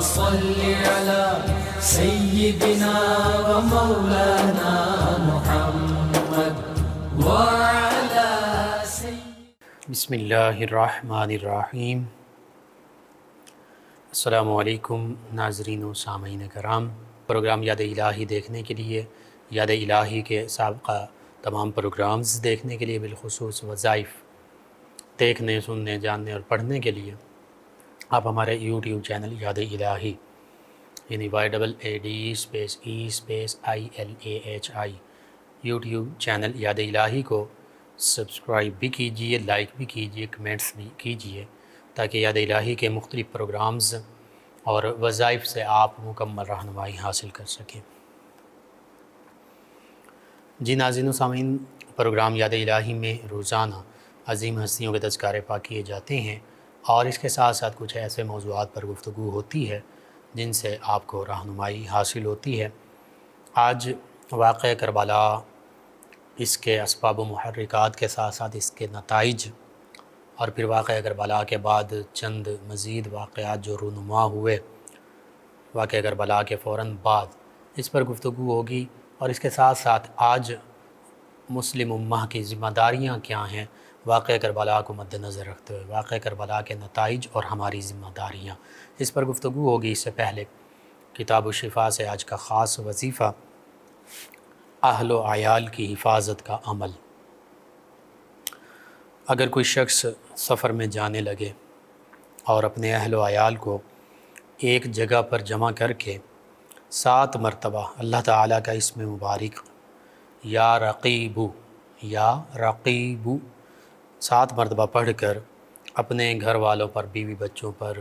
صل على سيدنا ومولانا محمد وعلى بسم اللہ الرحمن الرحیم۔ السلام علیکم ناظرین و سامعین کرام، پروگرام یاد الہی دیکھنے کے لیے، یاد الہی کے سابقہ تمام پروگرامز دیکھنے کے لیے، بالخصوص وظائف دیکھنے، سننے، جاننے اور پڑھنے کے لیے آپ ہمارے یوٹیوب چینل یاد الہی یعنی YAADESPACE یوٹیوب چینل یاد الہی کو سبسکرائب بھی کیجئے، لائک بھی کیجئے، کمنٹس بھی کیجئے، تاکہ یاد الہی کے مختلف پروگرامز اور وظائف سے آپ مکمل رہنمائی حاصل کر سکیں۔ جی ناظرین و سامعین، پروگرام یاد الہی میں روزانہ عظیم ہستیوں کے تذکارے پاک کیے جاتے ہیں، اور اس کے ساتھ ساتھ کچھ ایسے موضوعات پر گفتگو ہوتی ہے جن سے آپ کو رہنمائی حاصل ہوتی ہے۔ آج واقعہ کربلا، اس کے اسباب و محرکات کے ساتھ ساتھ اس کے نتائج، اور پھر واقعہ کربلا کے بعد چند مزید واقعات جو رونما ہوئے واقعہ کربلا کے فوراً بعد، اس پر گفتگو ہوگی۔ اور اس کے ساتھ ساتھ آج مسلم امہ کی ذمہ داریاں کیا ہیں واقعہ کربلا کو مد نظر رکھتے ہوئے، واقعہ کربلا کے نتائج اور ہماری ذمہ داریاں، اس پر گفتگو ہوگی۔ اس سے پہلے کتاب الشفا سے آج کا خاص وظیفہ، اہل و عیال کی حفاظت کا عمل۔ اگر کوئی شخص سفر میں جانے لگے اور اپنے اہل و عیال کو ایک جگہ پر جمع کر کے 7 مرتبہ اللہ تعالیٰ کا اسم مبارک یا رقیبو 7 مرتبہ پڑھ کر اپنے گھر والوں پر، بیوی بچوں پر،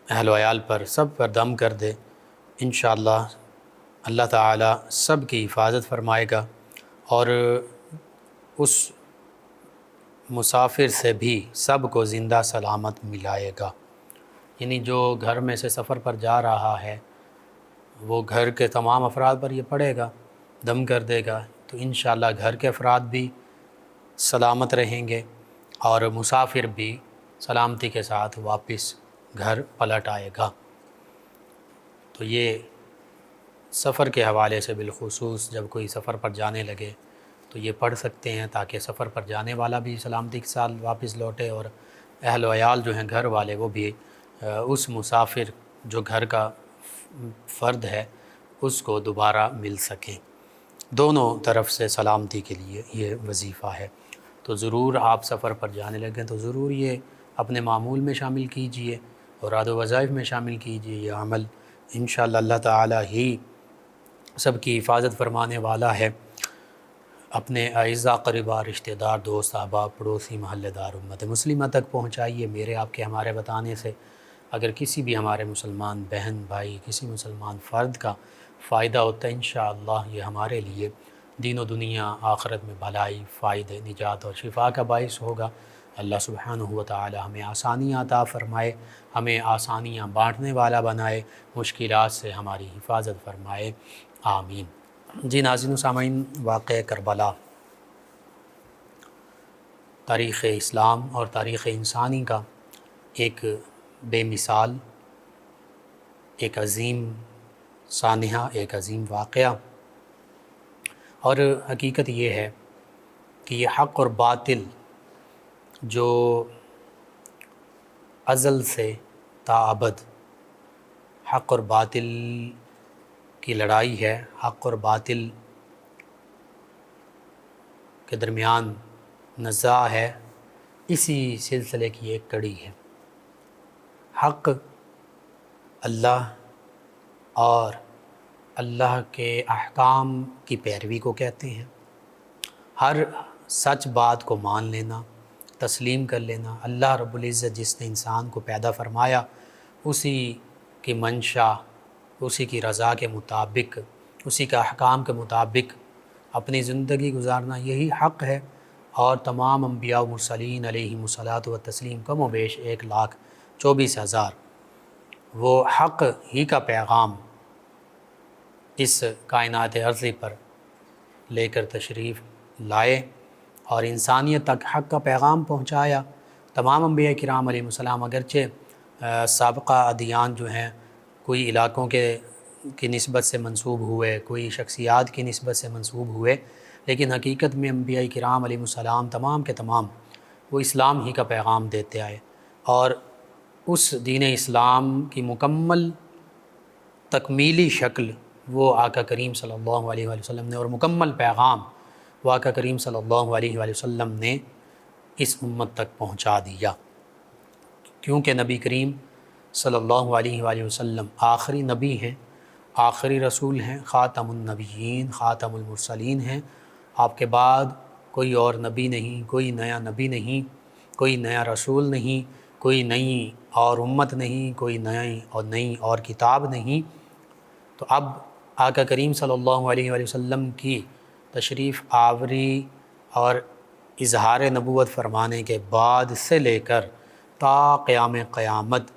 اہل و عیال پر، سب پر دم کر دے، انشاءاللہ اللہ تعالیٰ سب کی حفاظت فرمائے گا، اور اس مسافر سے بھی سب کو زندہ سلامت ملائے گا۔ یعنی جو گھر میں سے سفر پر جا رہا ہے، وہ گھر کے تمام افراد پر یہ پڑے گا، دم کر دے گا، تو انشاءاللہ گھر کے افراد بھی سلامت رہیں گے، اور مسافر بھی سلامتی کے ساتھ واپس گھر پلٹ آئے گا۔ تو یہ سفر کے حوالے سے بالخصوص جب کوئی سفر پر جانے لگے تو یہ پڑھ سکتے ہیں، تاکہ سفر پر جانے والا بھی سلامتی کے ساتھ واپس لوٹے، اور اہل و عیال جو ہیں گھر والے، وہ بھی اس مسافر جو گھر کا فرد ہے اس کو دوبارہ مل سکیں۔ دونوں طرف سے سلامتی کے لیے یہ وظیفہ ہے۔ تو ضرور آپ سفر پر جانے لگیں تو ضرور یہ اپنے معمول میں شامل کیجئے اور عاد و وظائف میں شامل کیجئے۔ یہ عمل انشاءاللہ اللہ تعالیٰ ہی سب کی حفاظت فرمانے والا ہے۔ اپنے اعزاء، قریبا، رشتہ دار، دوست، احباب، پڑوسی، محلہ دار، امت مسلمہ تک پہنچائیے۔ میرے، آپ کے، ہمارے بتانے سے اگر کسی بھی ہمارے مسلمان بہن بھائی، کسی مسلمان فرد کا فائدہ ہوتا ہے، انشاءاللہ یہ ہمارے لیے دین و دنیا آخرت میں بھلائی، فائدے، نجات اور شفا کا باعث ہوگا۔ اللہ سبحانہ و تعالی ہمیں آسانیاں عطا فرمائے، ہمیں آسانیاں بانٹنے والا بنائے، مشکلات سے ہماری حفاظت فرمائے، آمین۔ جی ناظرین و سامعین، واقعہ کربلا تاریخ اسلام اور تاریخ انسانی کا ایک بے مثال، ایک عظیم سانحہ، ایک عظیم واقعہ، اور حقیقت یہ ہے کہ یہ حق اور باطل جو ازل سے تا ابد حق اور باطل کی لڑائی ہے، حق اور باطل کے درمیان نزاع ہے، اسی سلسلے کی ایک کڑی ہے۔ حق اللہ اور اللہ کے احکام کی پیروی کو کہتے ہیں۔ ہر سچ بات کو مان لینا، تسلیم کر لینا۔ اللہ رب العزت جس نے انسان کو پیدا فرمایا، اسی کی منشا، اسی کی رضا کے مطابق، اسی کا احکام کے مطابق اپنی زندگی گزارنا، یہی حق ہے۔ اور تمام انبیاء و مرسلین علیہم الصلاۃ والتسلیم، کم و بیش 1,24,000 وہ حق ہی کا پیغام اس کائنات ارضی پر لے کر تشریف لائے اور انسانیت تک حق کا پیغام پہنچایا۔ تمام انبیاء کرام علیہ السلام اگرچہ سابقہ ادیان جو ہیں کوئی علاقوں کی نسبت سے منسوب ہوئے، کوئی شخصیات کی نسبت سے منسوب ہوئے، لیکن حقیقت میں انبیاء کرام علیہ السلام تمام کے تمام وہ اسلام ہی کا پیغام دیتے آئے، اور اس دین اسلام کی مکمل تکمیلی شکل وہ آقا کریم صلی اللہ علیہ وآلہ وسلم نے، اور مکمل پیغام وہ آقا کریم صلی اللہ علیہ وآلہ وسلم نے اس امت تک پہنچا دیا، کیونکہ نبی کریم صلی اللہ علیہ وآلہ وسلم آخری نبی ہیں، آخری رسول ہیں، خاتم النبیین، خاتم المرسلین ہیں۔ آپ کے بعد کوئی اور نبی نہیں، کوئی نیا نبی نہیں، کوئی نیا رسول نہیں، کوئی نئی اور امت نہیں، کوئی نئی اور کتاب نہیں۔ تو اب آقا کریم صلی اللہ علیہ وآلہ وسلم کی تشریف آوری اور اظہار نبوت فرمانے کے بعد سے لے کر تا قیام قیامت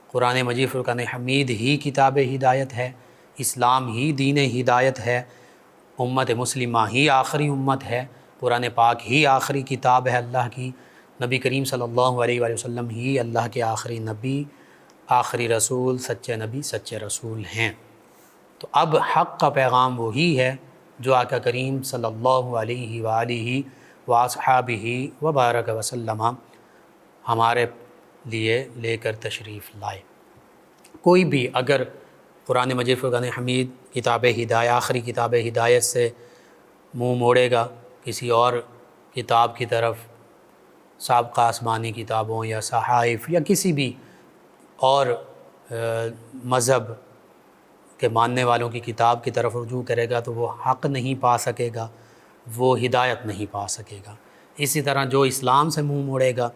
قرآن مجید فرقان حمید ہی کتاب ہدایت ہے، اسلام ہی دین ہدایت ہے، امت مسلمہ ہی آخری امت ہے، قرآن پاک ہی آخری کتاب ہے اللہ کی، نبی کریم صلی اللہ علیہ وآلہ وسلم ہی اللہ کے آخری نبی، آخری رسول، سچے نبی، سچے رسول ہیں۔ تو اب حق کا پیغام وہی ہے جو آقا کریم صلی اللہ علیہ وآلہ واصحابہ وبارک وسلم ہمارے لیے لے کر تشریف لائے۔ کوئی بھی اگر قرآن مجید فرقان حمید کتاب ہدایت، آخری کتاب ہدایت سے منہ موڑے گا کسی اور کتاب کی طرف، سابقہ آسمانی کتابوں یا صحائف یا کسی بھی اور مذہب کے ماننے والوں کی کتاب کی طرف رجوع کرے گا تو وہ حق نہیں پا سکے گا، وہ ہدایت نہیں پا سکے گا۔ اسی طرح جو اسلام سے منہ موڑے گا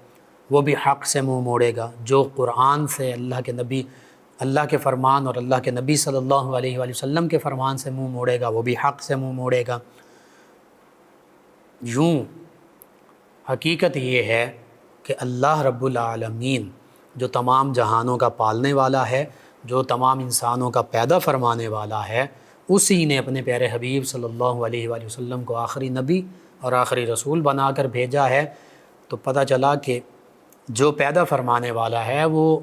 وہ بھی حق سے منہ موڑے گا، جو قرآن سے اللہ کے فرمان اور اللہ کے نبی صلی اللہ علیہ وآلہ وسلم کے فرمان سے منہ موڑے گا وہ بھی حق سے منہ موڑے گا۔ یوں حقیقت یہ ہے کہ اللہ رب العالمین جو تمام جہانوں کا پالنے والا ہے، جو تمام انسانوں کا پیدا فرمانے والا ہے، اسی نے اپنے پیارے حبیب صلی اللہ علیہ وآلہ وسلم کو آخری نبی اور آخری رسول بنا کر بھیجا ہے۔ تو پتہ چلا کہ جو پیدا فرمانے والا ہے وہ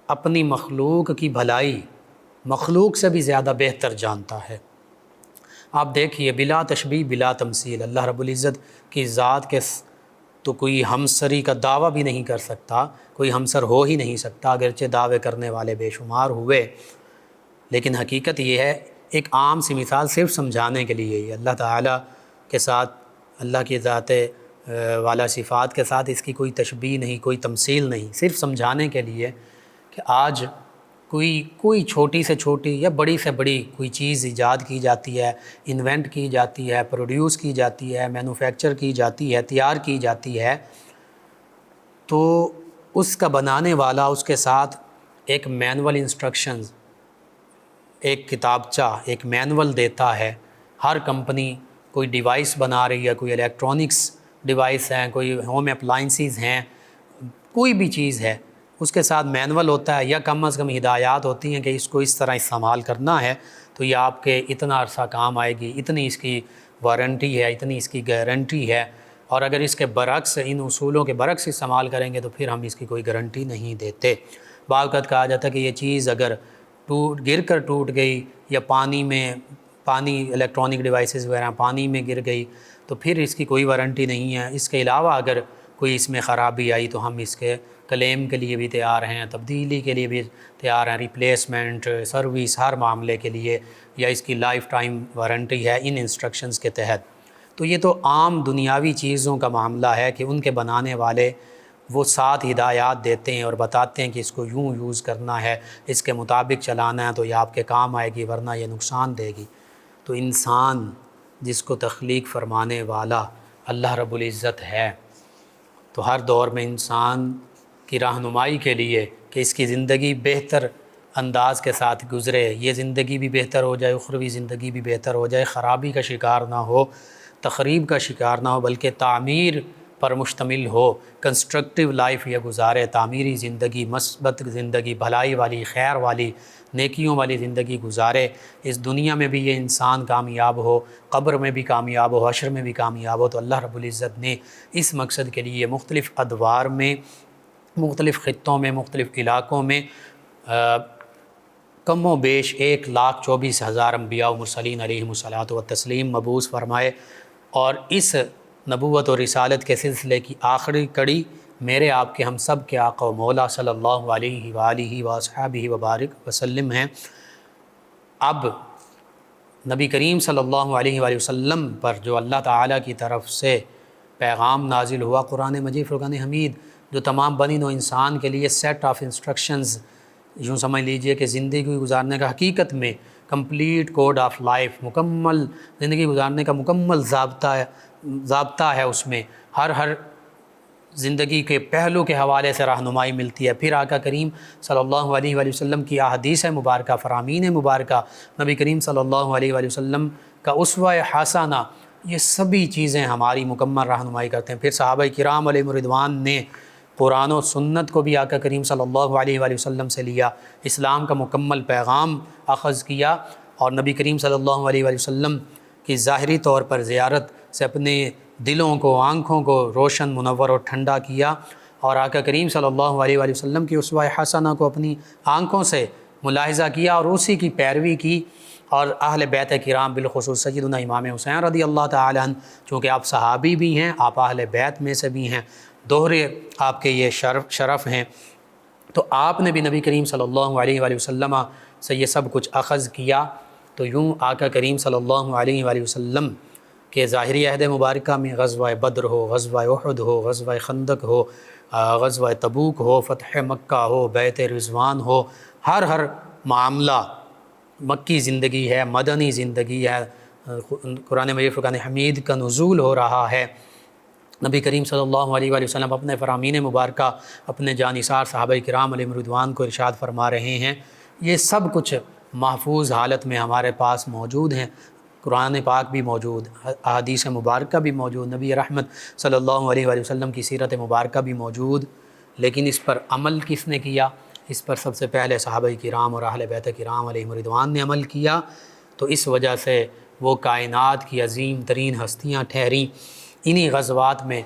اپنی مخلوق کی بھلائی مخلوق سے بھی زیادہ بہتر جانتا ہے۔ آپ دیکھیے بلا تشبیہ بلا تمثیل اللہ رب العزت کی ذات کے تو کوئی ہمسری کا دعویٰ بھی نہیں کر سکتا، کوئی ہمسر ہو ہی نہیں سکتا، اگرچہ دعوے کرنے والے بے شمار ہوئے، لیکن حقیقت یہ ہے ایک عام سی مثال صرف سمجھانے کے لیے ہی اللہ تعالیٰ کے ساتھ، اللہ کی ذات والا صفات کے ساتھ اس کی کوئی تشبیہ نہیں، کوئی تمثیل نہیں، صرف سمجھانے کے لیے کہ آج کوئی چھوٹی سے چھوٹی یا بڑی سے بڑی کوئی چیز ایجاد کی جاتی ہے، انوینٹ کی جاتی ہے، پروڈیوس کی جاتی ہے، مینوفیکچر کی جاتی ہے، تیار کی جاتی ہے، تو اس کا بنانے والا اس کے ساتھ ایک مینول انسٹرکشنز، ایک کتابچہ، ایک مینول دیتا ہے۔ ہر کمپنی کوئی ڈیوائس بنا رہی ہے، کوئی الیکٹرانکس ڈیوائس ہیں، کوئی ہوم اپلائنسز ہیں، کوئی بھی چیز ہے، اس کے ساتھ مینول ہوتا ہے یا کم از کم ہدایات ہوتی ہیں کہ اس کو اس طرح استعمال کرنا ہے تو یہ آپ کے اتنا عرصہ کام آئے گی، اتنی اس کی وارنٹی ہے، اتنی اس کی گارنٹی ہے، اور اگر اس کے برعکس ان اصولوں کے برعکس استعمال کریں گے تو پھر ہم اس کی کوئی گارنٹی نہیں دیتے۔ بعض اوقات کہا جاتا ہے کہ یہ چیز اگر گر کر ٹوٹ گئی یا پانی الیکٹرانک ڈیوائسز وغیرہ پانی میں گر گئی تو پھر اس کی کوئی وارنٹی نہیں ہے۔ اس کے علاوہ اگر کوئی اس میں خرابی آئی تو ہم اس کے کلیم کے لیے بھی تیار ہیں، تبدیلی کے لیے بھی تیار ہیں، ریپلیسمنٹ، سروس، ہر معاملے کے لیے، یا اس کی لائف ٹائم وارنٹی ہے ان انسٹرکشنز کے تحت۔ تو یہ تو عام دنیاوی چیزوں کا معاملہ ہے کہ ان کے بنانے والے وہ 7 ہدایات دیتے ہیں اور بتاتے ہیں کہ اس کو یوں یوز کرنا ہے، اس کے مطابق چلانا ہے تو یہ آپ کے کام آئے گی ورنہ یہ نقصان دے گی۔ تو انسان جس کو تخلیق فرمانے والا اللہ رب العزت ہے، تو ہر دور میں انسان کی رہنمائی کے لیے کہ اس کی زندگی بہتر انداز کے ساتھ گزرے، یہ زندگی بھی بہتر ہو جائے، اخروی زندگی بھی بہتر ہو جائے، خرابی کا شکار نہ ہو، تخریب کا شکار نہ ہو، بلکہ تعمیر پر مشتمل ہو، کنسٹرکٹیو لائف یہ گزارے، تعمیری زندگی، مثبت زندگی، بھلائی والی، خیر والی، نیکیوں والی زندگی گزارے، اس دنیا میں بھی یہ انسان کامیاب ہو، قبر میں بھی کامیاب ہو، حشر میں بھی کامیاب ہو۔ تو اللہ رب العزت نے اس مقصد کے لیے مختلف ادوار میں مختلف خطوں میں، مختلف علاقوں میں کم و بیش 1,24,000 انبیاء و مرسلین علیہم الصلاۃ والتسلیم مبعوث فرمائے، اور اس نبوت و رسالت کے سلسلے کی آخری کڑی میرے آپ کے ہم سب کے آقا و مولا صلی اللہ علیہ وآلہ وصحبہ وبارک وسلم ہیں۔ اب نبی کریم صلی اللہ علیہ وآلہ وسلم پر جو اللہ تعالیٰ کی طرف سے پیغام نازل ہوا، قرآن مجید فرقان حمید، جو تمام بنی نوع انسان کے لیے سیٹ آف انسٹرکشنز، یوں سمجھ لیجئے کہ زندگی گزارنے کا حقیقت میں کمپلیٹ کوڈ آف لائف، مکمل زندگی گزارنے کا مکمل ضابطہ ہے، اس میں ہر زندگی کے پہلو کے حوالے سے رہنمائی ملتی ہے۔ پھر آقا کریم صلی اللہ علیہ وآلہ وسلم کی احادیث مبارکہ، فرامین مبارکہ، نبی کریم صلی اللہ علیہ وآلہ وسلم کا اسوہ حسنہ، یہ سبھی چیزیں ہماری مکمل رہنمائی کرتے ہیں۔ پھر صحابہ کرام علیہم رضوان نے قرآن و سنت کو بھی آقا کریم صلی اللہ علیہ وآلہ وسلم سے لیا، اسلام کا مکمل پیغام اخذ کیا، اور نبی کریم صلی اللہ علیہ وآلہ وسلم کی ظاہری طور پر زیارت سے اپنے دلوں کو، آنکھوں کو روشن، منور اور ٹھنڈا کیا، اور آقا کریم صلی اللہ علیہ وآلہ وسلم کی اسوہ حسنہ کو اپنی آنکھوں سے ملاحظہ کیا اور اسی کی پیروی کی، اور اہل بیت کرام بالخصوص سیدنا امام حسین رضی اللہ تعالی عنہ، چونکہ آپ صحابی بھی ہیں، آپ اہل بیت میں سے بھی ہیں، دوہرے آپ کے یہ شرف ہیں، تو آپ نے بھی نبی کریم صلی اللہ علیہ وآلہ وسلم سے یہ سب کچھ اخذ کیا۔ تو یوں آقا کریم صلی اللہ علیہ وآلہ وسلم کہ ظاہری عہد مبارکہ میں غزوہ بدر ہو، غزوہ احد ہو، غزوہ خندق ہو، غزوہ تبوک ہو، فتح مکہ ہو، بیعت رضوان ہو، ہر معاملہ مکی زندگی ہے، مدنی زندگی ہے، قرآن مجید فرقان حمید کا نزول ہو رہا ہے، نبی کریم صلی اللہ علیہ وآلہ وسلم اپنے فرامین مبارکہ، اپنے جانثار صحابہ کرام علیہم رضوان کو ارشاد فرما رہے ہیں، یہ سب کچھ محفوظ حالت میں ہمارے پاس موجود ہیں، قرآن پاک بھی موجود، احادیث مبارکہ بھی موجود، نبی رحمت صلی اللہ علیہ وآلہ وسلم کی سیرت مبارکہ بھی موجود، لیکن اس پر عمل کس نے کیا؟ اس پر سب سے پہلے صحابہ کرام اور اہل بیت کرام علیہم رضوان نے عمل کیا، تو اس وجہ سے وہ کائنات کی عظیم ترین ہستیاں ٹھہریں۔ انہی غزوات میں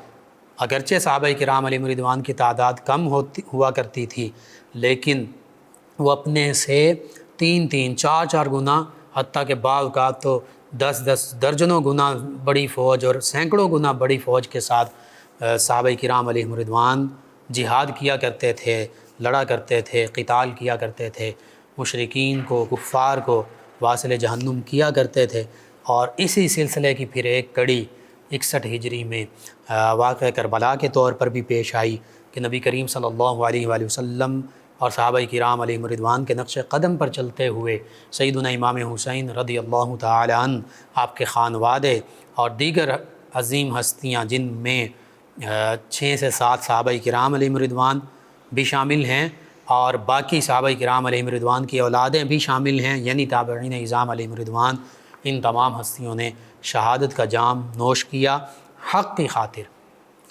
اگرچہ صحابہ کرام علیہم رضوان کی تعداد کم ہوا کرتی تھی، لیکن وہ اپنے سے 3 4 گنا، حتیٰ کہ بعض اوقات تو 10 درجنوں گنا بڑی فوج اور سینکڑوں گنا بڑی فوج کے ساتھ صحابہ کرام علیہم رضوان جہاد کیا کرتے تھے، لڑا کرتے تھے، قتال کیا کرتے تھے، مشرکین کو، کفار کو واصل جہنم کیا کرتے تھے۔ اور اسی سلسلے کی پھر ایک کڑی 61 ہجری میں واقعہ کربلا کے طور پر بھی پیش آئی کہ نبی کریم صلی اللہ علیہ وآلہ وسلم اور صحابہ کرام علیہم رضوان کے نقش قدم پر چلتے ہوئے سیدنا امام حسین رضی اللہ تعالی عنہ، آپ کے خانوادے اور دیگر عظیم ہستیاں جن میں 6 سے 7 صحابہ کرام علیہم رضوان بھی شامل ہیں، اور باقی صحابہ کرام علیہم رضوان کی اولادیں بھی شامل ہیں، یعنی تابعین اعظام علیہم رضوان، ان تمام ہستیوں نے شہادت کا جام نوش کیا حق کی خاطر،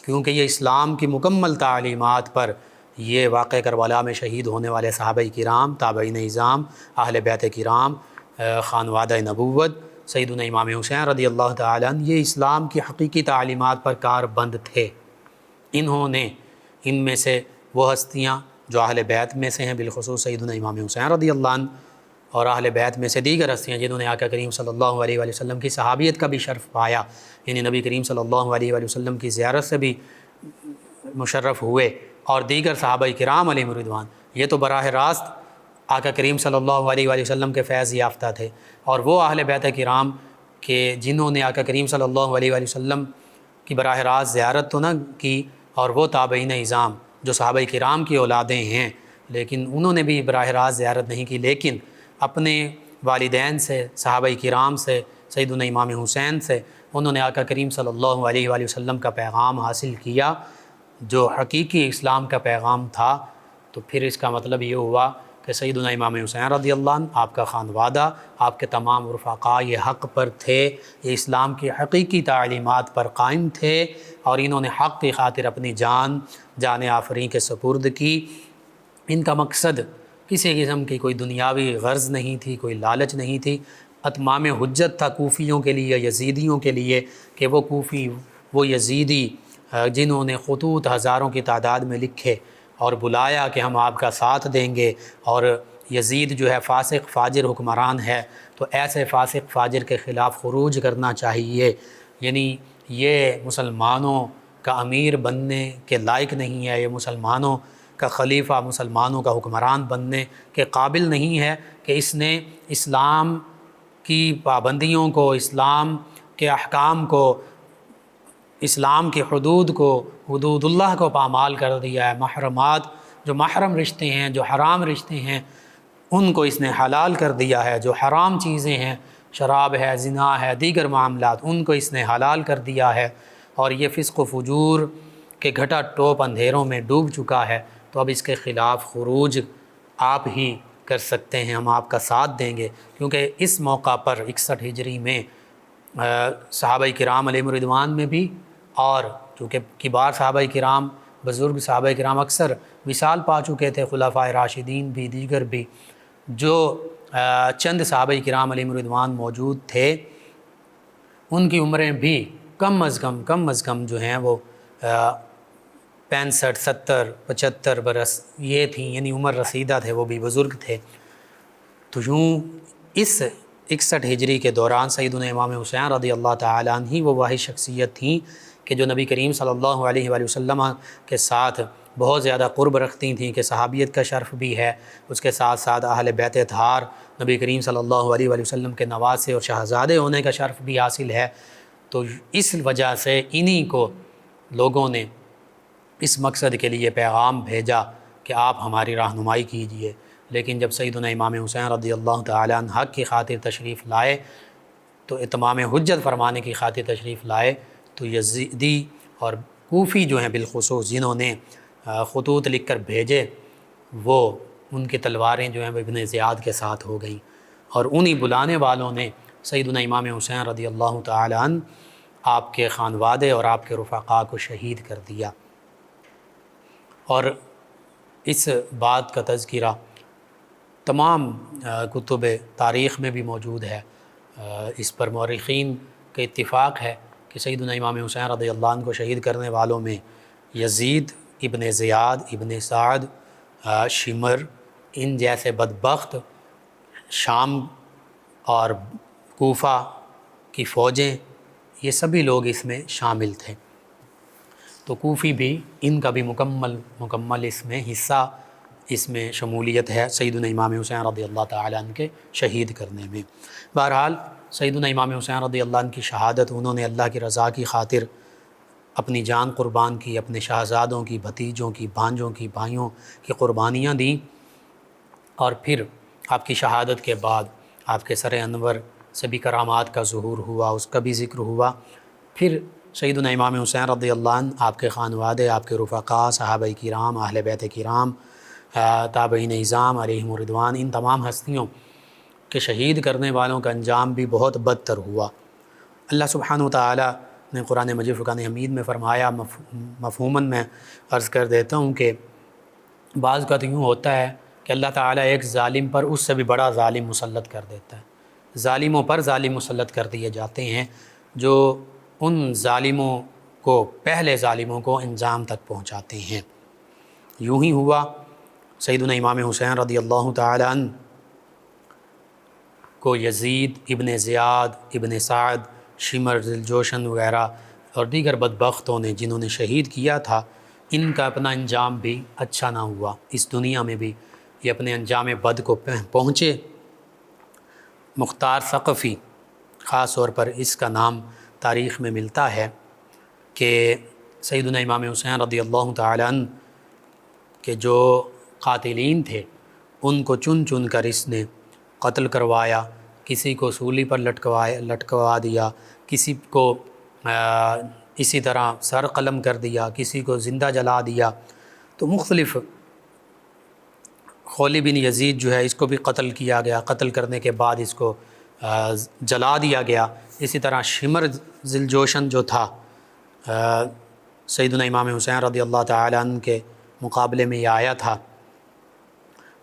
کیونکہ یہ اسلام کی مکمل تعلیمات پر یہ واقعہ کربلا میں شہید ہونے والے صحابہ کرام، تابعین اعظام، اہل بیت کرام، خانوادہ نبوت، سیدنا امام حسین رضی اللہ تعالیٰ عنہ، یہ اسلام کی حقیقی تعلیمات پر کاربند تھے۔ انہوں نے، ان میں سے وہ ہستیاں جو اہل بیت میں سے ہیں، بالخصوص سیدنا امام حسین رضی اللہ عنہ، اور اہل بیت میں سے دیگر ہستیاں جنہوں نے آقا کریم صلی اللہ علیہ وآلہ وسلم کی صحابیت کا بھی شرف پایا، یعنی نبی کریم صلی اللہ علیہ وآلہ وسلم کی زیارت سے بھی مشرف ہوئے، اور دیگر صحابہ کرام علیہم رضوان، یہ تو براہ راست آقا کریم صلی اللہ علیہ وآلہ وسلم کے فیض یافتہ تھے، اور وہ اہل بیت کرام کہ جنہوں نے آقا کریم صلی اللہ علیہ وآلہ وسلم کی براہ راست زیارت تو نہ کی، اور وہ تابعین اعظام جو صحابہ کرام کی اولادیں ہیں، لیکن انہوں نے بھی براہ راست زیارت نہیں کی، لیکن اپنے والدین سے، صحابہ کرام سے، سیدنا امام حسین سے انہوں نے آقا کریم صلی اللہ علیہ وآلہ وسلم کا پیغام حاصل کیا جو حقیقی اسلام کا پیغام تھا۔ تو پھر اس کا مطلب یہ ہوا کہ سیدنا امام حسین رضی اللہ عنہ، آپ کا خانوادہ، آپ کے تمام رفقاء یہ حق پر تھے، یہ اسلام کی حقیقی تعلیمات پر قائم تھے، اور انہوں نے حق کی خاطر اپنی جان آفرین کے سپرد کی۔ ان کا مقصد کسی قسم کی کوئی دنیاوی غرض نہیں تھی، کوئی لالچ نہیں تھی، اتمام حجت تھا کوفیوں کے لیے، یزیدیوں کے لیے، کہ وہ کوفی، وہ یزیدی جنہوں نے خطوط ہزاروں کی تعداد میں لکھے، اور بلایا کہ ہم آپ کا ساتھ دیں گے، اور یزید جو ہے فاسق فاجر حکمران ہے، تو ایسے فاسق فاجر کے خلاف خروج کرنا چاہیے، یعنی یہ مسلمانوں کا امیر بننے کے لائق نہیں ہے، یہ مسلمانوں کا خلیفہ، مسلمانوں کا حکمران بننے کے قابل نہیں ہے کہ اس نے اسلام کی پابندیوں کو، اسلام کے احکام کو، اسلام کی حدود کو، حدود اللہ کو پامال کر دیا ہے۔ محرمات، جو محرم رشتے ہیں، جو حرام رشتے ہیں، ان کو اس نے حلال کر دیا ہے۔ جو حرام چیزیں ہیں، شراب ہے، زنا ہے، دیگر معاملات، ان کو اس نے حلال کر دیا ہے، اور یہ فسق و فجور کے گھٹا ٹوپ اندھیروں میں ڈوب چکا ہے۔ تو اب اس کے خلاف خروج آپ ہی کر سکتے ہیں، ہم آپ کا ساتھ دیں گے، کیونکہ اس موقع پر 61 ہجری میں صحابہ کرام علیہم رضوان میں بھی، اور چونکہ کبار صحابہ کرام، بزرگ صحابہ کرام اکثر وصال پا چکے تھے، خلفائے راشدین بھی، دیگر بھی، جو چند صحابہ کرام علیہم رضوان موجود تھے، ان کی عمریں بھی کم از کم جو ہیں وہ 65 70 75 برس یہ تھیں، یعنی عمر رسیدہ تھے، وہ بھی بزرگ تھے۔ تو یوں اس 61 ہجری کے دوران سیدنا امام حسین رضی اللہ تعالیٰ عنہ ہی وہ واحد شخصیت تھیں کہ جو نبی کریم صلی اللہ علیہ وآلہ وسلم کے ساتھ بہت زیادہ قرب رکھتی تھیں، کہ صحابیت کا شرف بھی ہے، اس کے ساتھ ساتھ اہل بیت اطہار، نبی کریم صلی اللہ علیہ وآلہ وسلم کے نواسے اور شہزادے ہونے کا شرف بھی حاصل ہے۔ تو اس وجہ سے انہی کو لوگوں نے اس مقصد کے لیے پیغام بھیجا کہ آپ ہماری رہنمائی کیجئے۔ لیکن جب سیدنا امام حسین رضی اللہ تعالیٰ عنہ حق کی خاطر تشریف لائے، تو اتمام حجت فرمانے کی خاطر تشریف لائے، تو یزیدی اور کوفی جو ہیں بالخصوص، جنہوں نے خطوط لکھ کر بھیجے، وہ ان کی تلواریں جو ہیں وہ ابن زیاد کے ساتھ ہو گئیں، اور انہی بلانے والوں نے سیدنا امام حسین رضی اللہ تعالیٰ عنہ آپ کے خانوادے اور آپ کے رفقاء کو شہید کر دیا۔ اور اس بات کا تذکرہ تمام کتب تاریخ میں بھی موجود ہے۔ اس پر مورخین کا اتفاق ہے کہ سیدنا امام حسین رضی اللہ عنہ کو شہید کرنے والوں میں یزید ابن زیاد ابن سعد، شمر، ان جیسے بدبخت، شام اور کوفہ کی فوجیں، یہ سبھی لوگ اس میں شامل تھے۔ تو کوفی بھی، ان کا بھی مکمل اس میں حصہ، اس میں شمولیت ہے سیدنا امام حسین رضی اللہ تعالیٰ عنہ کے شہید کرنے میں۔ بہرحال سیدنا امام حسین رضی اللہ عنہ کی شہادت، انہوں نے اللہ کی رضا کی خاطر اپنی جان قربان کی، اپنے شہزادوں کی، بھتیجوں کی، بھانجوں کی، بھائیوں کی قربانیاں دیں، اور پھر آپ کی شہادت کے بعد آپ کے سر انور سے بھی کرامات کا ظہور ہوا، اس کا بھی ذکر ہوا۔ پھر سیدنا امام حسین رضی اللہ عنہ، آپ کے خانوادے، آپ کے رفقاء، صحابہ کرام، اہل بیت کرام، تابعین اعظام علیہم رضوان، ان تمام ہستیوں کے شہید کرنے والوں کا انجام بھی بہت بدتر ہوا۔ اللہ سبحانہ وتعالی نے قرآن مجید فرقان حمید میں فرمایا، مفہوماً میں عرض کر دیتا ہوں کہ بعض کا تو یوں ہوتا ہے کہ اللہ تعالیٰ ایک ظالم پر اس سے بھی بڑا ظالم مسلط کر دیتا ہے، ظالموں پر ظالم مسلط کر دیے جاتے ہیں، جو ان ظالموں کو، پہلے ظالموں کو انجام تک پہنچاتے ہیں۔ یوں ہی ہوا، سیدنا امام حسین رضی اللہ تعالیٰ عنہ کو یزید ابن زیاد ابن سعد، شمر، ذوالجوشن وغیرہ اور دیگر بدبختوں نے، جنہوں نے شہید کیا تھا، ان کا اپنا انجام بھی اچھا نہ ہوا، اس دنیا میں بھی یہ اپنے انجام بد کو پہنچے۔ مختار ثقفی خاص طور پر اس کا نام تاریخ میں ملتا ہے کہ سیدنا امام حسین رضی اللہ تعالیٰ عنہ کے جو قاتلین تھے، ان کو چن چن کر اس نے قتل کروایا، کسی کو سولی پر لٹکوا دیا، کسی کو اسی طرح سر قلم کر دیا، کسی کو زندہ جلا دیا۔ تو مختلف، خولی بن یزید جو ہے، اس کو بھی قتل کیا گیا، قتل کرنے کے بعد اس کو جلا دیا گیا۔ اسی طرح شمر ذوالجوشن جو تھا، سیدنا امام حسین رضی اللہ تعالیٰ عنہ کے مقابلے میں یہ آیا تھا،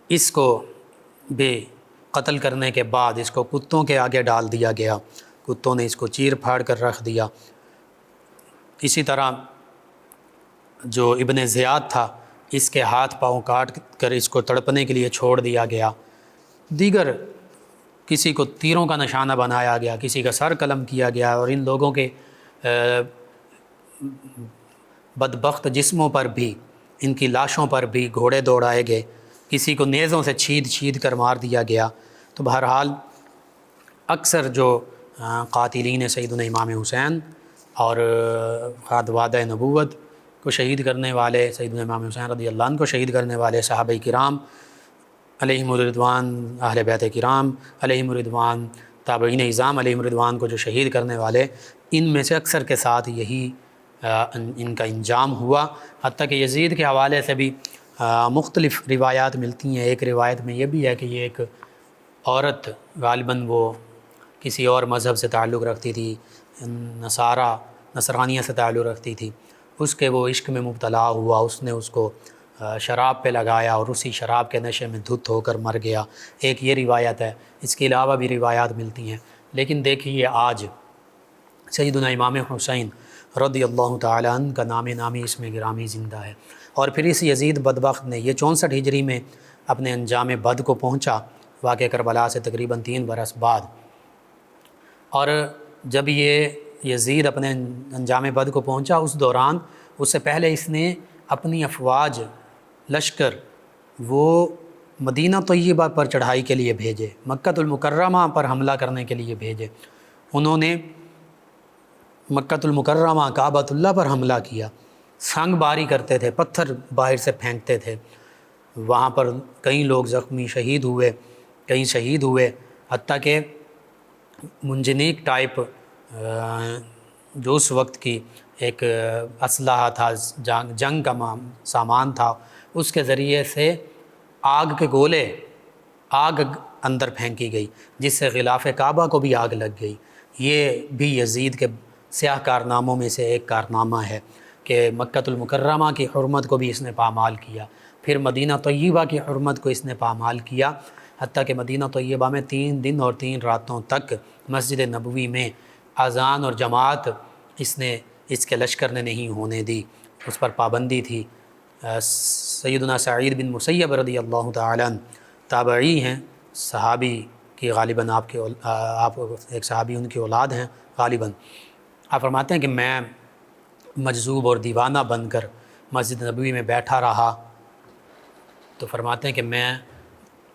اس کو بھی قتل کرنے کے بعد اس کو کتوں کے آگے ڈال دیا گیا، کتوں نے اس کو چیر پھاڑ کر رکھ دیا۔ اسی طرح جو ابن زیاد تھا، اس کے ہاتھ پاؤں کاٹ کر اس کو تڑپنے کے لیے چھوڑ دیا گیا، دیگر کسی کو تیروں کا نشانہ بنایا گیا، کسی کا سر قلم کیا گیا، اور ان لوگوں کے بدبخت جسموں پر بھی، ان کی لاشوں پر بھی گھوڑے دوڑائے گئے، کسی کو نیزوں سے چھید کر مار دیا گیا۔ تو بہرحال اکثر جو قاتلین سیدنا امام حسین اور وعدہ نبوت کو شہید کرنے والے، سیدنا امام حسین رضی اللہ عنہ کو شہید کرنے والے صحابہ کرام علیہم الرضوان، اہل بیت کرام علیہم الرضوان، تابعین اعظام علیہم الرضوان کو جو شہید کرنے والے، ان میں سے اکثر کے ساتھ یہی ان کا انجام ہوا۔ حتیٰ کہ یزید کے حوالے سے بھی مختلف روایات ملتی ہیں۔ ایک روایت میں یہ بھی ہے کہ یہ ایک عورت، غالباً وہ کسی اور مذہب سے تعلق رکھتی تھی، نصرانیہ سے تعلق رکھتی تھی، اس کے وہ عشق میں مبتلا ہوا، اس نے اس کو شراب پہ لگایا اور اسی شراب کے نشے میں دھت ہو کر مر گیا۔ ایک یہ روایت ہے، اس کے علاوہ بھی روایات ملتی ہیں۔ لیکن دیکھیے آج سیدنا امام حسین رضی اللہ تعالیٰ عنہ کا نامی اس میں گرامی زندہ ہے، اور پھر اس یزید بدبخت نے یہ 64 ہجری میں اپنے انجام بد کو پہنچا، واقعہ کربلا سے تقریباً 3 برس بعد۔ اور جب یہ یزید اپنے انجام بد کو پہنچا، اس دوران اس سے پہلے اس نے اپنی افواج، لشکر، وہ مدینہ طیبہ پر چڑھائی کے لیے بھیجے، مکہ المکرمہ پر حملہ کرنے کے لیے بھیجے۔ انہوں نے مکہ المکرمہ، کعبۃ اللہ پر حملہ کیا، سنگ باری کرتے تھے، پتھر باہر سے پھینکتے تھے، وہاں پر کئی لوگ زخمی شہید ہوئے، کئی شہید ہوئے، حتیٰ کہ منجنیق ٹائپ جو اس وقت کی ایک اسلحہ تھا، جنگ کا سامان تھا، اس کے ذریعے سے آگ کے گولے، آگ اندر پھینکی گئی، جس سے غلاف کعبہ کو بھی آگ لگ گئی۔ یہ بھی یزید کے سیاہ کارناموں میں سے ایک کارنامہ ہے کہ مکہ المکرمہ کی حرمت کو بھی اس نے پامال کیا، پھر مدینہ طیبہ کی حرمت کو اس نے پامال کیا، حتیٰ کہ مدینہ طیبہ میں 3 دن اور 3 راتوں تک مسجد نبوی میں اذان اور جماعت اس کے لشکر نے نہیں ہونے دی، اس پر پابندی تھی۔ سیدنا سعید بن مسیب رضی اللہ تعالیٰ عنہ تابعی ہیں، صحابی کی غالباً آپ ایک صحابی ان کی اولاد ہیں غالباً۔ آپ فرماتے ہیں کہ میں مجذوب اور دیوانہ بن کر مسجد نبوی میں بیٹھا رہا، تو فرماتے ہیں کہ میں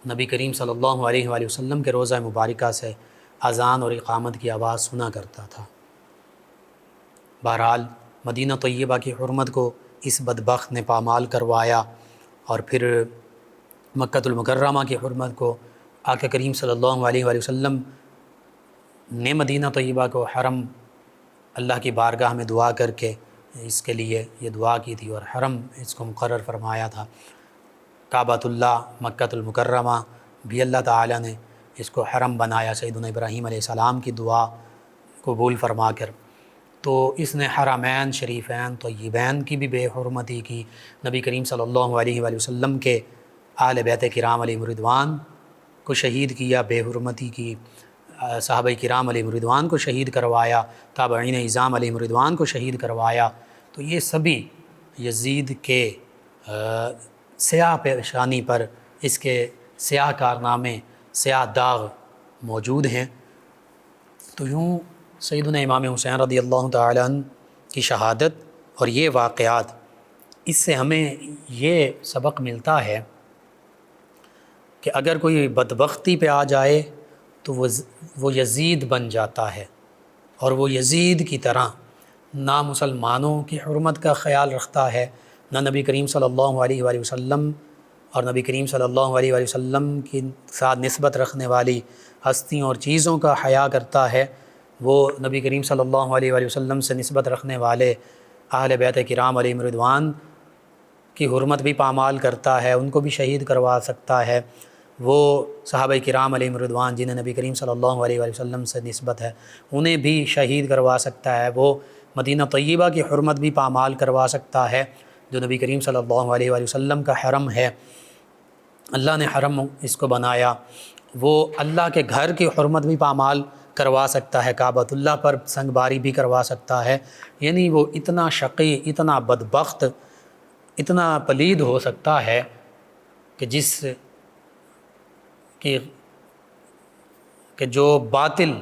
نبی کریم صلی اللہ علیہ وآلہ وسلم کے روضہ مبارکہ سے اذان اور اقامت کی آواز سنا کرتا تھا۔ بہرحال مدینہ طیبہ کی حرمت کو اس بدبخت نے پامال کروایا، اور پھر مکہ المکرمہ کی حرمت کو آقا کریم صلی اللہ علیہ وآلہ وسلم نے مدینہ طیبہ کو حرم، اللہ کی بارگاہ میں دعا کر کے اس کے لیے یہ دعا کی تھی، اور حرم اس کو مقرر فرمایا تھا۔ کعبۃ اللہ، مکہ المکرمہ بھی اللہ تعالیٰ نے اس کو حرم بنایا سیدنا ابراہیم علیہ السلام کی دعا قبول فرما کر۔ تو اس نے حرمین شریفین طیبین کی بھی بے حرمتی کی، نبی کریم صلی اللہ علیہ وآلہ وسلم کے اہل بیت کرام علیہم الرضوان کو شہید کیا، بے حرمتی کی، صحابہ کرام علیہم الرضوان کو شہید کروایا، تابعین اعظام علیہم الرضوان کو شہید کروایا۔ تو یہ سبھی یزید کے سیاہ پیشانی پر اس کے سیاہ کارنامے، سیاہ داغ موجود ہیں۔ تو یوں سیدنا امام حسین رضی اللہ تعالیٰ عنہ کی شہادت اور یہ واقعات، اس سے ہمیں یہ سبق ملتا ہے کہ اگر کوئی بدبختی پہ آ جائے تو وہ یزید بن جاتا ہے، اور وہ یزید کی طرح نہ مسلمانوں کی حرمت کا خیال رکھتا ہے، نہ نبی کریم صلی اللہ علیہ وآلہ وسلم اور نبی کریم صلی اللہ علیہ وآلہ وسلم کی ساتھ نسبت رکھنے والی ہستیوں اور چیزوں کا حیا کرتا ہے۔ وہ نبی کریم صلی اللہ علیہ وآلہ وسلم سے نسبت رکھنے والے اہل بیت کرام علیہم الرضوان کی حرمت بھی پامال کرتا ہے، ان کو بھی شہید کروا سکتا ہے۔ وہ صحابہ کرام علیہم الرضوان جنہیں نبی کریم صلی اللہ علیہ وآلہ وسلم سے نسبت ہے، انہیں بھی شہید کروا سکتا ہے۔ وہ مدینہ طیبہ کی حرمت بھی پامال کروا سکتا ہے، جو نبی کریم صلی اللہ علیہ وآلہ وسلم کا حرم ہے، اللہ نے حرم اس کو بنایا۔ وہ اللہ کے گھر کی حرمت بھی پامال کروا سکتا ہے، کعبۃ اللہ پر سنگ باری بھی کروا سکتا ہے۔ یعنی وہ اتنا شقی، اتنا بدبخت، اتنا پلید ہو سکتا ہے کہ کہ جو باطل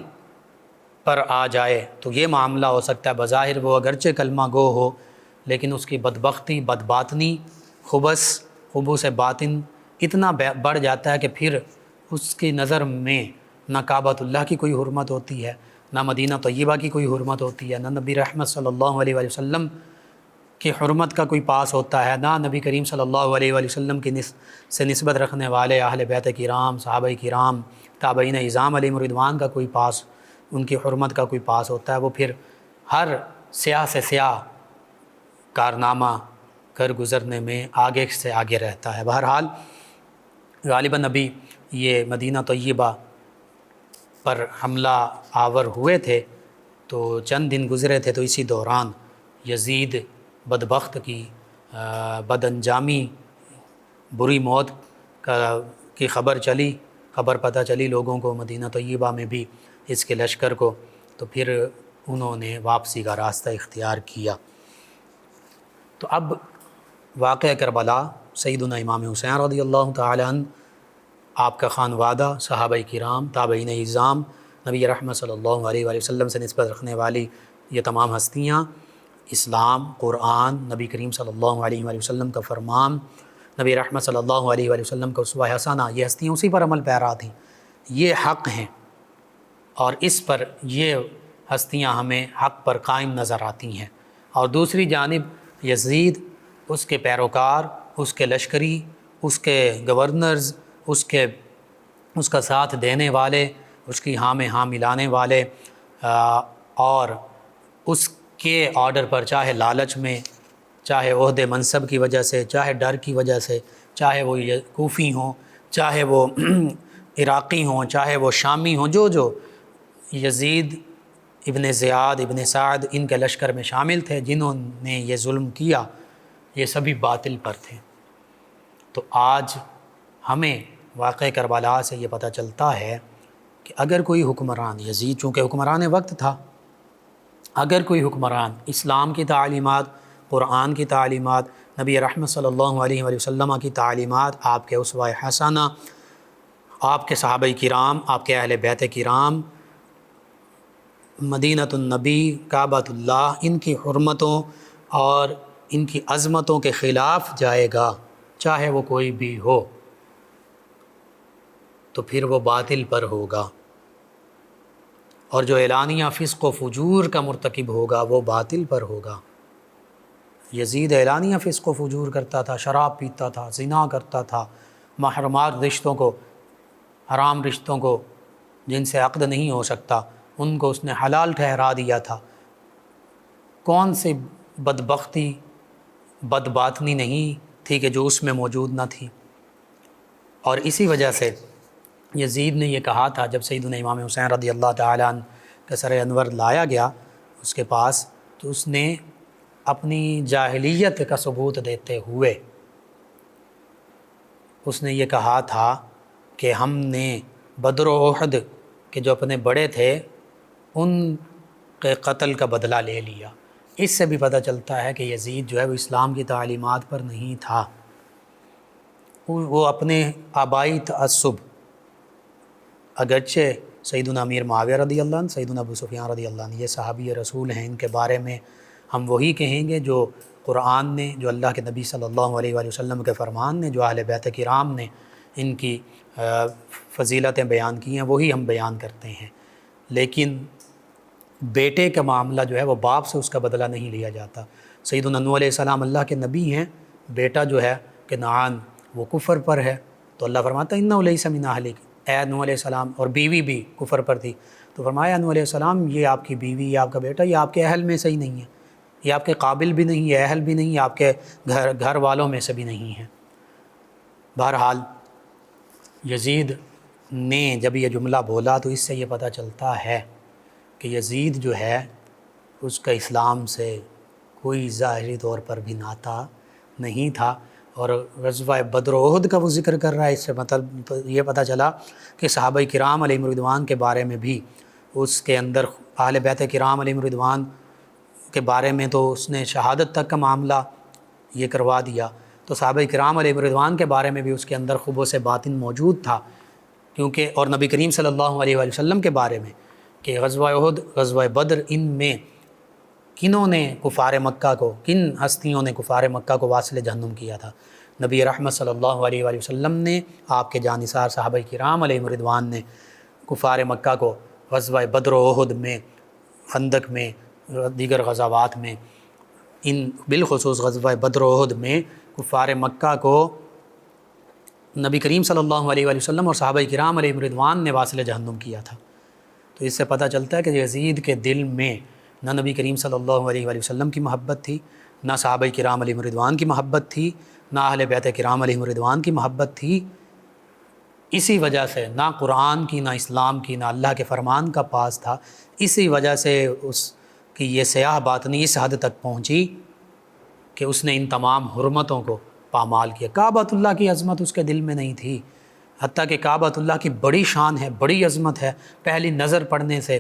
پر آ جائے تو یہ معاملہ ہو سکتا ہے، بظاہر وہ اگرچہ کلمہ گو ہو لیکن اس کی بدبختی، بدباطنی، خبث باطن اتنا بڑھ جاتا ہے کہ پھر اس کی نظر میں نہ کعبۃ اللہ کی کوئی حرمت ہوتی ہے، نہ مدینہ طیبہ کی کوئی حرمت ہوتی ہے، نہ نبی رحمت صلی اللہ علیہ وآلہ وسلم کی حرمت کا کوئی پاس ہوتا ہے، نہ نبی کریم صلی اللہ علیہ وآلہ وسلم کی سے نسبت رکھنے والے اہل بیت کرام، صحابہ کرام، تابعین اعظام علیہم رضوان کا کوئی پاس، ان کی حرمت کا کوئی پاس ہوتا ہے۔ وہ پھر ہر سیاہ سے سیاہ کارنامہ کر گزرنے میں آگے سے آگے رہتا ہے۔ بہرحال غالباً ابھی یہ مدینہ طیبہ پر حملہ آور ہوئے تھے تو چند دن گزرے تھے، تو اسی دوران یزید بدبخت کی بد انجامی، بری موت کی خبر پتہ چلی لوگوں کو مدینہ طیبہ میں بھی اس کے لشکر کو، تو پھر انہوں نے واپسی کا راستہ اختیار کیا۔ تو اب واقعہ کربلا، سیدنا امام حسین رضی اللہ تعالی عنہ، آپ کا خانوادہ، صحابہ کرام، تابعین اعظام، نبی رحمت صلی اللہ علیہ وآلہ وسلم سے نسبت رکھنے والی یہ تمام ہستیاں، اسلام، قرآن، نبی کریم صلی اللہ علیہ وآلہ وسلم کا فرمان، نبی رحمت صلی اللہ علیہ وآلہ وسلم کا اسوہ حسنہ، یہ ہستیاں اسی پر عمل پیرا تھیں، یہ حق ہیں، اور اس پر یہ ہستیاں ہمیں حق پر قائم نظر آتی ہیں۔ اور دوسری جانب یزید، اس کے پیروکار، اس کے لشکری، اس کے گورنرز، اس کا ساتھ دینے والے، اس کی ہاں میں ہاں ملانے والے، اور اس کے آرڈر پر چاہے لالچ میں، چاہے عہدے منصب کی وجہ سے، چاہے ڈر کی وجہ سے، چاہے وہ کوفی ہوں، چاہے وہ عراقی ہوں، چاہے وہ شامی ہوں، جو یزید ابن زیاد ابن سعد ان کے لشکر میں شامل تھے، جنہوں نے یہ ظلم کیا، یہ سبھی باطل پر تھے۔ تو آج ہمیں واقعہ کربلا سے یہ پتہ چلتا ہے کہ اگر کوئی حکمران، یزید چونکہ حکمران وقت تھا، اگر کوئی حکمران اسلام کی تعلیمات، قرآن کی تعلیمات، نبی رحمت صلی اللہ علیہ وآلہ وسلم کی تعلیمات، آپ کے اسوہ حسنہ، آپ کے صحابہ کرام، آپ کے اہل بیت کرام، مدینۃ النبی، کعبۃ اللہ، ان کی حرمتوں اور ان کی عظمتوں کے خلاف جائے گا، چاہے وہ کوئی بھی ہو، تو پھر وہ باطل پر ہوگا، اور جو اعلانیہ فسق و فجور کا مرتکب ہوگا وہ باطل پر ہوگا۔ یزید اعلانیہ فسق و فجور کرتا تھا، شراب پیتا تھا، زنا کرتا تھا، محرمات رشتوں کو، حرام رشتوں کو، جن سے عقد نہیں ہو سکتا، ان کو اس نے حلال ٹھہرا دیا تھا۔ کون سی بدبختی، بدباطنی نہیں تھی کہ جو اس میں موجود نہ تھی؟ اور اسی وجہ سے یزید نے یہ کہا تھا، جب سیدنا امام حسین رضی اللہ تعالیٰ عنہ کا سر انور لایا گیا اس کے پاس، تو اس نے اپنی جاہلیت کا ثبوت دیتے ہوئے اس نے یہ کہا تھا کہ ہم نے بدر و احد کے جو اپنے بڑے تھے ان کے قتل کا بدلہ لے لیا۔ اس سے بھی پتہ چلتا ہے کہ یزید جو ہے وہ اسلام کی تعلیمات پر نہیں تھا، وہ اپنے آبائی تعصب، اگرچہ سیدنا امیر معاویہ رضی اللہ عنہ، سیدنا ابو سفیان رضی اللہ عنہ یہ صحابی رسول ہیں، ان کے بارے میں ہم وہی کہیں گے جو قرآن نے، جو اللہ کے نبی صلی اللہ علیہ وآلہ وسلم کے فرمان نے، جو اہل بیت کرام نے ان کی فضیلتیں بیان کی ہیں، وہی ہم بیان کرتے ہیں۔ لیکن بیٹے کا معاملہ جو ہے وہ باپ سے اس کا بدلہ نہیں لیا جاتا۔ سیدنا نوح علیہ السلام اللہ کے نبی ہیں، بیٹا جو ہے کنعان وہ کفر پر ہے، تو اللہ فرماتا ہے انہ لیس من اہلک، اے نوح علیہ السلام، اور بیوی بھی کفر پر تھی، تو فرمایا نوح علیہ السلام یہ آپ کی بیوی، یہ آپ کا بیٹا، یہ آپ کے اہل میں سے ہی نہیں ہے، یہ آپ کے قابل بھی نہیں ہے، اہل بھی نہیں، آپ کے گھر والوں میں سے بھی نہیں ہے۔ بہرحال یزید نے جب یہ جملہ بولا تو اس سے یہ پتہ چلتا ہے کہ یزید جو ہے اس کا اسلام سے کوئی ظاہری طور پر بھی ناتا نہیں تھا، اور غزوہ بدر و احد کا وہ ذکر کر رہا ہے۔ اس سے مطلب یہ پتہ چلا کہ صحابہ کرام علیہم رضوان کے بارے میں بھی اس کے اندر، اہل بیت کرام علیہم رضوان کے بارے میں تو اس نے شہادت تک کا معاملہ یہ کروا دیا، تو صحابہ کرام علیہ رضوان کے بارے میں بھی اس کے اندر خبث باطن موجود تھا، کیونکہ اور نبی کریم صلی اللہ علیہ وآلہ وسلم کے بارے میں کہ غزوہ احد، غزوہ بدر، ان میں کنوں نے کفار مکہ کو، کن ہستیوں نے کفار مکہ کو واصل جہنم کیا تھا؟ نبی رحمت صلی اللہ علیہ وآلہ وسلم نے، آپ کے جانثار صحابہ کرام علیہ رضوان نے کفار مکہ کو غزوہ بدر و احد میں، خندق میں، دیگر غزوات میں، ان بالخصوص غزوہ بدر و احد میں کفار مکہ کو نبی کریم صلی اللہ علیہ وآلہ وسلم اور صحابہ کرام علیہ رضوان نے واصل جہنم کیا تھا۔ تو اس سے پتہ چلتا ہے کہ یزید کے دل میں نہ نبی کریم صلی اللہ علیہ وآلہ وسلم کی محبت تھی، نہ صحابہ کرام علیہ رضوان کی محبت تھی، نہ اہل بیت کرام علیہ رضوان کی محبت تھی۔ اسی وجہ سے نہ قرآن کی، نہ اسلام کی، نہ اللہ کے فرمان کا پاس تھا۔ اسی وجہ سے اس کی یہ سیاہ باطنی اس حد تک پہنچی کہ اس نے ان تمام حرمتوں کو پامال کیا۔ کعبۃ اللہ کی عظمت اس کے دل میں نہیں تھی، حتیٰ کہ کعبۃ اللہ کی بڑی شان ہے، بڑی عظمت ہے، پہلی نظر پڑنے سے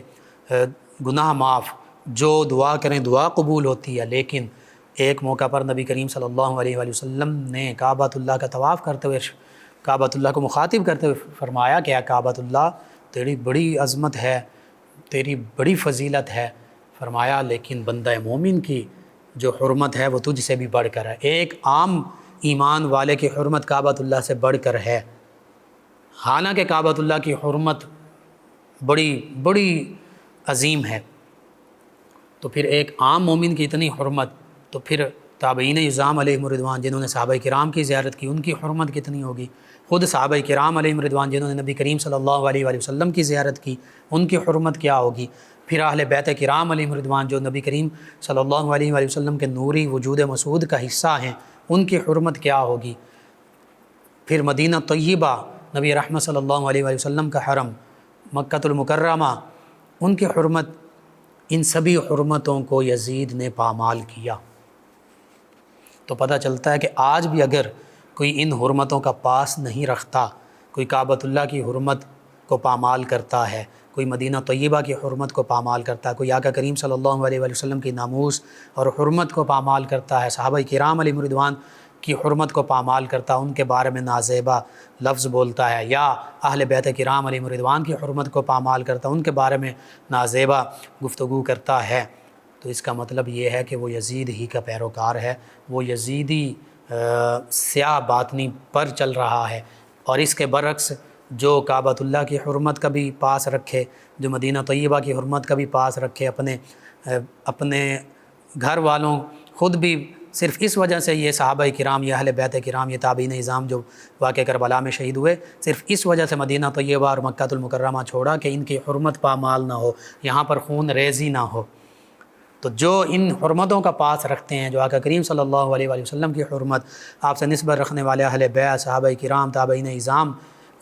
گناہ معاف، جو دعا کریں دعا قبول ہوتی ہے۔ لیکن ایک موقع پر نبی کریم صلی اللہ علیہ وآلہ وسلم نے کعبۃ اللہ کا طواف کرتے ہوئے کعبۃ اللہ کو مخاطب کرتے ہوئے فرمایا کہ اے کعبۃ اللہ، تیری بڑی عظمت ہے، تیری بڑی فضیلت ہے۔ فرمایا لیکن بندہ مومن کی جو حرمت ہے وہ تجھ سے بھی بڑھ کر ہے، ایک عام ایمان والے کی حرمت کعبۃ اللہ سے بڑھ کر ہے۔ حالانکہ کعبۃ اللہ کی حرمت بڑی عظیم ہے، تو پھر ایک عام مومن کی اتنی حرمت، تو پھر تابعین اعظام علیہ رضوان جنہوں نے صحابہ کرام کی زیارت کی، ان کی حرمت کتنی ہوگی؟ خود صحابہ کرام علیہ رضوان جنہوں نے نبی کریم صلی اللہ علیہ وآلہ وسلم کی زیارت کی، ان کی حرمت کیا ہوگی؟ پھر اہل بیت کرام علیہ رضوان جو نبی کریم صلی اللہ علیہ وآلہ وسلم کے نوری وجود مسعود کا حصہ ہیں، ان کی حرمت کیا ہوگی؟ پھر مدینہ طیبہ، نبی رحمت صلی اللہ علیہ وآلہ وسلم کا حرم، مکہ المکرمہ، ان کی حرمت، ان سبھی حرمتوں کو یزید نے پامال کیا۔ تو پتہ چلتا ہے کہ آج بھی اگر کوئی ان حرمتوں کا پاس نہیں رکھتا، کوئی کعبۃ اللہ کی حرمت کو پامال کرتا ہے، کوئی مدینہ طیبہ کی حرمت کو پامال کرتا ہے، کوئی آقا کریم صلی اللہ علیہ وآلہ وسلم کی ناموس اور حرمت کو پامال کرتا ہے، صحابہ کرام علیہ رضوان کی حرمت کو پامال کرتا ہے، ان کے بارے میں نازیبا لفظ بولتا ہے، یا اہل بیت کرام علیہ رضوان کی حرمت کو پامال کرتا ہے، ان کے بارے میں نازیبا گفتگو کرتا ہے، تو اس کا مطلب یہ ہے کہ وہ یزید ہی کا پیروکار ہے، وہ یزیدی سیاہ باطنی پر چل رہا ہے۔ اور اس کے برعکس جو کعبۃ اللہ کی حرمت کا بھی پاس رکھے، جو مدینہ طیبہ کی حرمت کا بھی پاس رکھے، اپنے گھر والوں، خود بھی صرف اس وجہ سے یہ صحابہ کرام، یہ اہل بیت کرام، یہ تابعین اعظام جو واقع کربلا میں شہید ہوئے، صرف اس وجہ سے مدینہ طیبہ اور مکہ المکرمہ چھوڑا کہ ان کی حرمت پامال نہ ہو، یہاں پر خون ریزی نہ ہو۔ تو جو ان حرمتوں کا پاس رکھتے ہیں، جو آقا کریم صلی اللہ علیہ وآلہ وسلم کی حرمت، آپ سے نسبت رکھنے والے اہل بیت، صحابہ کرام، تابعین اعظام،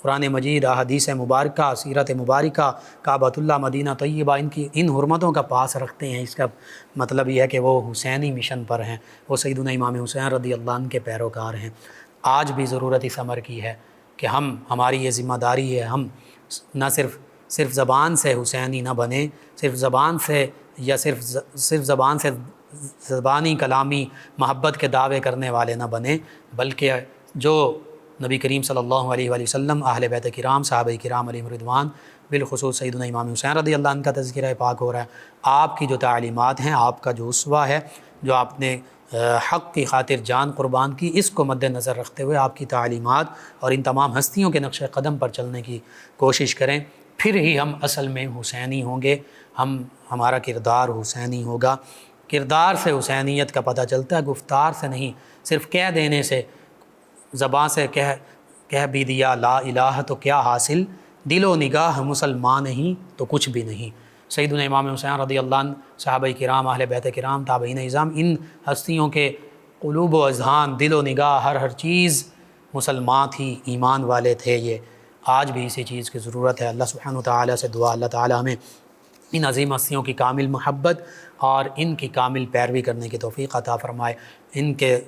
قرآن مجید، احادیث مبارکہ، سیرت مبارکہ، کعبۃ اللہ، مدینہ طیبہ، ان حرمتوں کا پاس رکھتے ہیں، اس کا مطلب یہ ہے کہ وہ حسینی مشن پر ہیں، وہ سیدنا امام حسین رضی اللہ عنہ کے پیروکار ہیں۔ آج بھی ضرورت اس امر کی ہے کہ ہماری یہ ذمہ داری ہے، ہم نہ صرف زبان سے حسینی نہ بنیں، صرف زبان سے یا صرف زبان سے زبانی کلامی محبت کے دعوے کرنے والے نہ بنیں، بلکہ جو نبی کریم صلی اللہ علیہ وآلہ وسلم، اہل بیت کرام، صحابہ کرام علیہ رضوان، بالخصوص سیدنا امام حسین رضی اللہ عنہ کا تذکرہ پاک ہو رہا ہے، آپ کی جو تعلیمات ہیں، آپ کا جو اسوہ ہے، جو آپ نے حق کی خاطر جان قربان کی، اس کو مد نظر رکھتے ہوئے آپ کی تعلیمات اور ان تمام ہستیوں کے نقش قدم پر چلنے کی کوشش کریں، پھر ہی ہم اصل میں حسینی ہوں گے، ہمارا کردار حسینی ہوگا۔ کردار سے حسینیت کا پتہ چلتا ہے، گفتار سے نہیں، صرف کہہ دینے سے، زبان سے کہہ بھی دیا لا الہ تو کیا حاصل، دل و نگاہ مسلمان نہیں تو کچھ بھی نہیں۔ سیدنا امام حسین رضی اللہ عنہ، صحابہ کرام، اہل بیت کرام، تابعین اعظام، ان ہستیوں کے قلوب و اذہان، دل و نگاہ، ہر چیز مسلمان تھی، ایمان والے تھے۔ یہ آج بھی اسی چیز کی ضرورت ہے۔ اللہ سبحانہ وتعالی سے دعا، اللہ تعالی ہمیں ان عظیم ہستیوں کی کامل محبت اور ان کی کامل پیروی کرنے کی توفیق عطا فرمائے، ان کے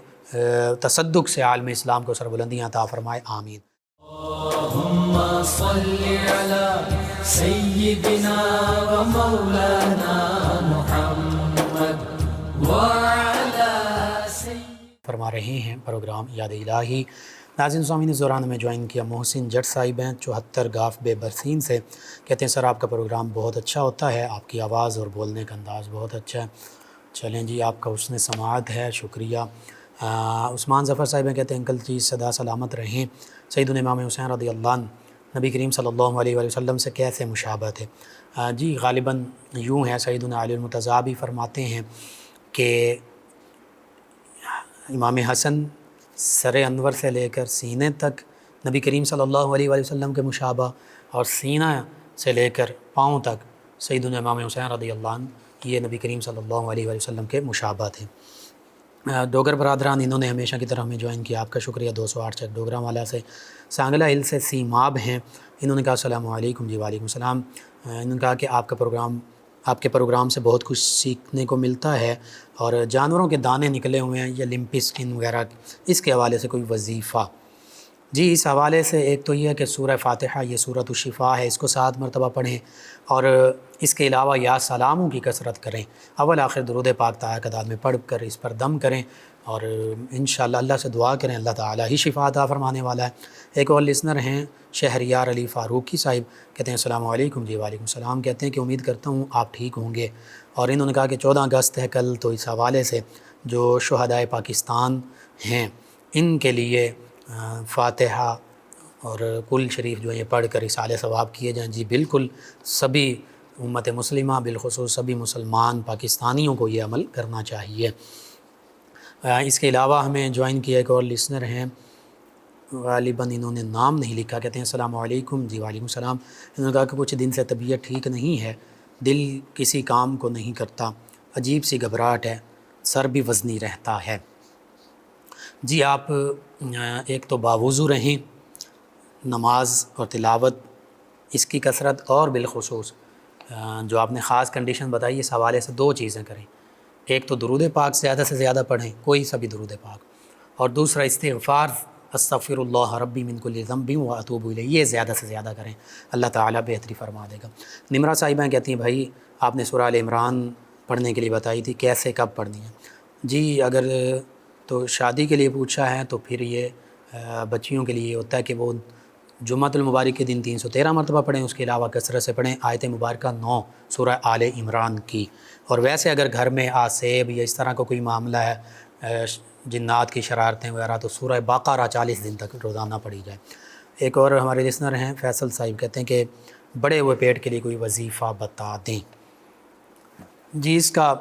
تصدق سے عالم اسلام کو سربلندیاں عطا فرمائے، آمین۔ اللهم صل على سيدنا ومولانا محمد وعلى سيدنا فرما رہے ہیں پروگرام یاد الہی۔ ناظرین سامعین، اس دوران میں جوائن کیا محسن جٹ صاحب ہیں 74 گاف بے برسین سے، کہتے ہیں سر آپ کا پروگرام بہت اچھا ہوتا ہے، آپ کی آواز اور بولنے کا انداز بہت اچھا ہے۔ چلیں جی، آپ کا حسن سماعت ہے، شکریہ۔ عثمان ظفر صاحب ہیں، کہتے ہیں انکل جی صدا سلامت رہیں، سیدنا امام حسین رضی اللہ عنہ نبی کریم صلی اللہ علیہ وآلہ وسلم سے کیسے مشابہت ہے؟ جی غالباً یوں ہے، سیدنا علی المرتضیٰ بھی فرماتے ہیں کہ امام حسن سر انور سے لے کر سینے تک نبی کریم صلی اللہ علیہ وآلہ وسلم کے مشابہ، اور سینہ سے لے کر پاؤں تک سیدنا امام حسین رضی اللہ عنہ یہ نبی کریم صلی اللہ علیہ وآلہ وسلم کے مشابہ تھے۔ ڈوگر برادران، انہوں نے ہمیشہ کی طرح ہمیں جوائن کیا، آپ کا شکریہ۔ 208 چک ڈوگرا والا سے سانگلہ ہل سے سیماب ہیں، انہوں نے کہا السلام علیکم۔ جی وعلیکم السلام۔ انہوں نے کہا کہ آپ کے پروگرام سے بہت کچھ سیکھنے کو ملتا ہے، اور جانوروں کے دانے نکلے ہوئے ہیں یا لمپی سکن وغیرہ، اس کے حوالے سے کوئی وظیفہ؟ جی اس حوالے سے ایک تو یہ ہے کہ سورہ فاتحہ یہ سورۃ الشفاء ہے، اس کو 7 مرتبہ پڑھیں، اور اس کے علاوہ یا سلاموں کی کثرت کریں، اول آخر درود پاک تعداد میں پڑھ کر اس پر دم کریں، اور انشاءاللہ اللہ سے دعا کریں، اللہ تعالیٰ ہی شفا عطا فرمانے والا ہے۔ ایک اور لسنر ہیں شہریار علی فاروقی صاحب، کہتے ہیں السلام علیکم۔ جی وعلیکم السلام۔ کہتے ہیں کہ امید کرتا ہوں آپ ٹھیک ہوں گے، اور انہوں نے کہا کہ 14 اگست ہے کل، تو اس حوالے سے جو شہدائے پاکستان ہیں ان کے لیے فاتحہ اور کل شریف جو ہے یہ پڑھ کر اصالہ ثواب کیے جائیں۔ جی بالکل، سبھی امت مسلمہ بالخصوص سبھی مسلمان پاکستانیوں کو یہ عمل کرنا چاہیے۔ اس کے علاوہ ہمیں جوائن کیا ایک اور لسنر ہیں، غالباً انہوں نے نام نہیں لکھا، کہتے ہیں السلام علیکم۔ جی وعلیکم السلام۔ انہوں نے کہا کہ کچھ دن سے طبیعت ٹھیک نہیں ہے، دل کسی کام کو نہیں کرتا، عجیب سی گھبراہٹ ہے، سر بھی وزنی رہتا ہے۔ جی آپ ایک تو باوضو رہیں، نماز اور تلاوت اس کی کثرت، اور بالخصوص جو آپ نے خاص کنڈیشن بتائی اس حوالے سے 2 چیزیں کریں، ایک تو درود پاک زیادہ سے زیادہ پڑھیں، کوئی سا بھی درود پاک، اور دوسرا استغفار استغفر اللہ ربی من کل ذنب و اتوب الیہ، یہ زیادہ سے زیادہ کریں، اللہ تعالیٰ بہتری فرما دے گا۔ نمرہ صاحبہ کہتی ہیں بھائی آپ نے سورہ آل عمران پڑھنے کے لیے بتائی تھی، کیسے کب پڑھنی ہے؟ جی اگر تو شادی کے لیے پوچھا ہے تو پھر یہ بچیوں کے لیے ہوتا ہے کہ وہ جمعۃ المبارک کے دن 313 مرتبہ پڑھیں، اس کے علاوہ کثرت سے پڑھیں آیت مبارکہ 9 سورہ آل عمران کی، اور ویسے اگر گھر میں آسیب یا اس طرح کا کوئی معاملہ ہے، جنات کی شرارتیں وغیرہ، تو سورہ بقرہ 40 دن تک روزانہ پڑھی جائے۔ ایک اور ہمارے لسنر ہیں فیصل صاحب، کہتے ہیں کہ بڑے ہوئے پیٹ کے لیے کوئی وظیفہ بتا دیں۔ جی اس کا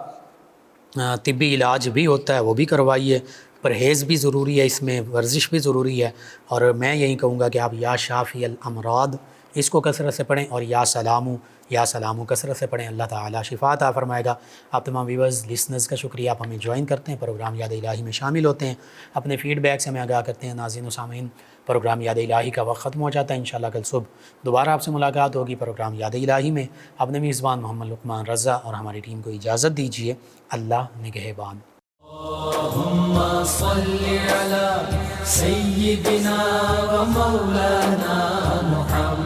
طبی علاج بھی ہوتا ہے، وہ بھی کروائیے، پرہیز بھی ضروری ہے، اس میں ورزش بھی ضروری ہے، اور میں یہی کہوں گا کہ آپ یا شافی الامراض اس کو کثرت سے پڑھیں، اور یا سلامو کثرت سے پڑھیں، اللہ تعالیٰ شفا عطا فرمائے گا۔ آپ تمام ویورز لسنرز کا شکریہ، آپ ہمیں جوائن کرتے ہیں، پروگرام یاد الہی میں شامل ہوتے ہیں، اپنے فیڈ بیک سے ہمیں آگاہ کرتے ہیں۔ ناظرین و سامعین، پروگرام یاد الہی کا وقت ختم ہو جاتا ہے، انشاءاللہ کل صبح دوبارہ آپ سے ملاقات ہوگی پروگرام یاد الہی میں۔ اپنے میزبان محمد لقمان رضا اور ہماری ٹیم کو اجازت دیجیے، اللہ نگہبان۔ اللهم صل على سيدنا ومولانا محمد